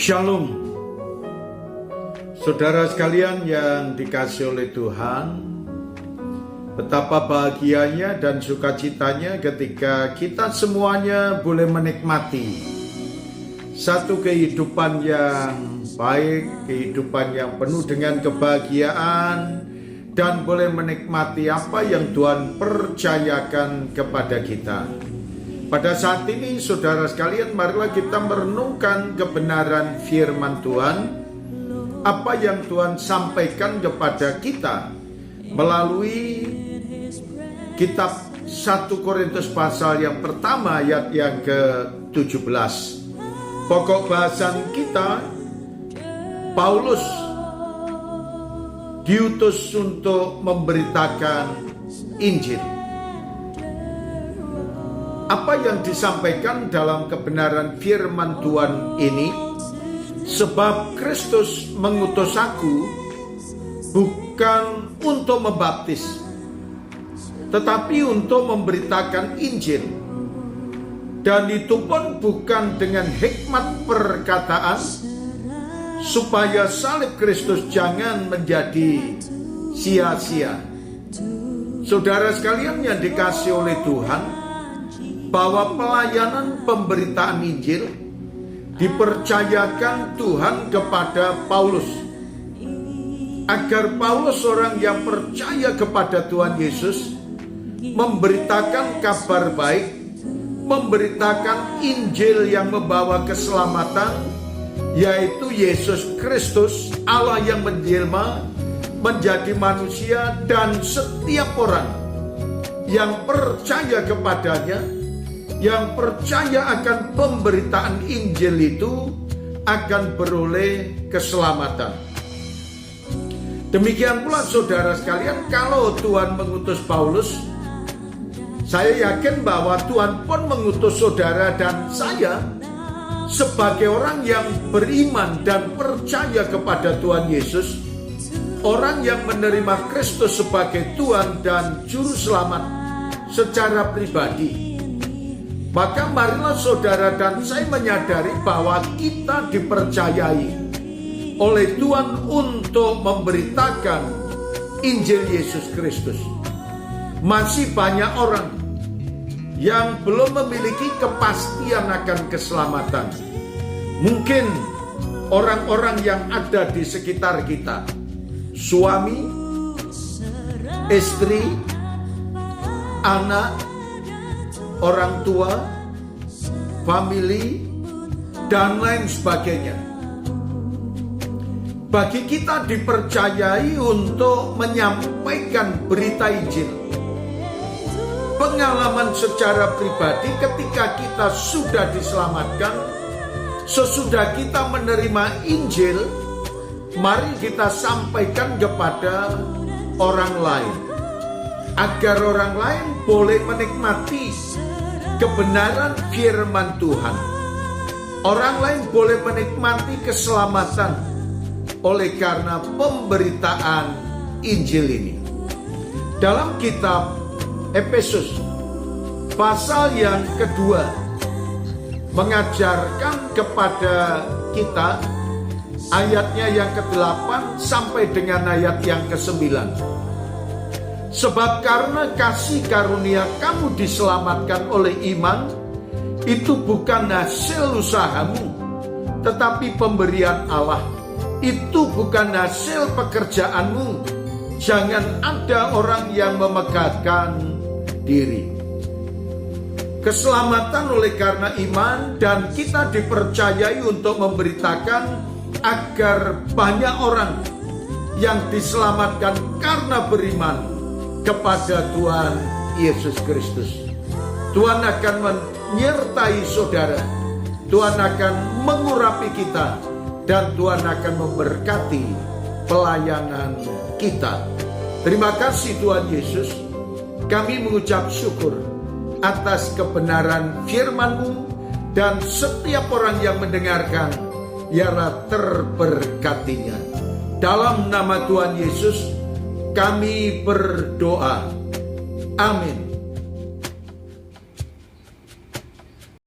Shalom. Saudara sekalian yang dikasihi oleh Tuhan, betapa bahagianya dan sukacitanya ketika kita semuanya boleh menikmati satu kehidupan yang baik, kehidupan yang penuh dengan kebahagiaan, dan boleh menikmati apa yang Tuhan percayakan kepada kita. Pada saat ini, saudara sekalian, marilah kita merenungkan kebenaran firman Tuhan, apa yang Tuhan sampaikan kepada kita melalui kitab 1 Korintus pasal yang pertama ayat yang ke-17. Pokok bahasan kita, Paulus diutus untuk memberitakan Injil. Apa yang disampaikan dalam kebenaran firman Tuhan ini? Sebab Kristus mengutus aku bukan untuk membaptis, tetapi untuk memberitakan Injil. Dan itu pun bukan dengan hikmat perkataan, supaya salib Kristus jangan menjadi sia-sia. Saudara sekalian yang dikasihi oleh Tuhan, bahwa pelayanan pemberitaan Injil dipercayakan Tuhan kepada Paulus, agar Paulus, orang yang percaya kepada Tuhan Yesus, memberitakan kabar baik, memberitakan Injil yang membawa keselamatan, yaitu Yesus Kristus, Allah yang menjelma menjadi manusia, dan setiap orang yang percaya kepadanya, yang percaya akan pemberitaan Injil itu, akan beroleh keselamatan. Demikian pula saudara sekalian, kalau Tuhan mengutus Paulus, saya yakin bahwa Tuhan pun mengutus saudara dan saya sebagai orang yang beriman dan percaya kepada Tuhan Yesus, orang yang menerima Kristus sebagai Tuhan dan Juru Selamat secara pribadi. Maka marilah saudara dan saya menyadari bahwa kita dipercayai oleh Tuhan untuk memberitakan Injil Yesus Kristus. Masih banyak orang yang belum memiliki kepastian akan keselamatan. Mungkin orang-orang yang ada di sekitar kita, suami, istri, anak, orang tua, family, dan lain sebagainya. Bagi kita dipercayai untuk menyampaikan berita Injil. Pengalaman secara pribadi ketika kita sudah diselamatkan, sesudah kita menerima Injil, mari kita sampaikan kepada orang lain, agar orang lain boleh menikmati kebenaran firman Tuhan. Orang lain boleh menikmati keselamatan oleh karena pemberitaan Injil ini. Dalam kitab Efesus pasal yang kedua mengajarkan kepada kita, ayatnya yang ke-8 sampai dengan ayat yang ke-9. Sebab karena kasih karunia kamu diselamatkan oleh iman, itu bukan hasil usahamu, tetapi pemberian Allah. Itu bukan hasil pekerjaanmu. Jangan ada orang yang memegahkan diri. Keselamatan oleh karena iman, dan kita dipercayai untuk memberitakan agar banyak orang yang diselamatkan karena beriman kepada Tuhan Yesus Kristus. Tuhan akan menyertai saudara, Tuhan akan mengurapi kita, dan Tuhan akan memberkati pelayanan kita. Terima kasih Tuhan Yesus. Kami mengucap syukur atas kebenaran firman-Mu, dan setiap orang yang mendengarkan biarlah terberkatinya. Dalam nama Tuhan Yesus kami berdoa. Amin.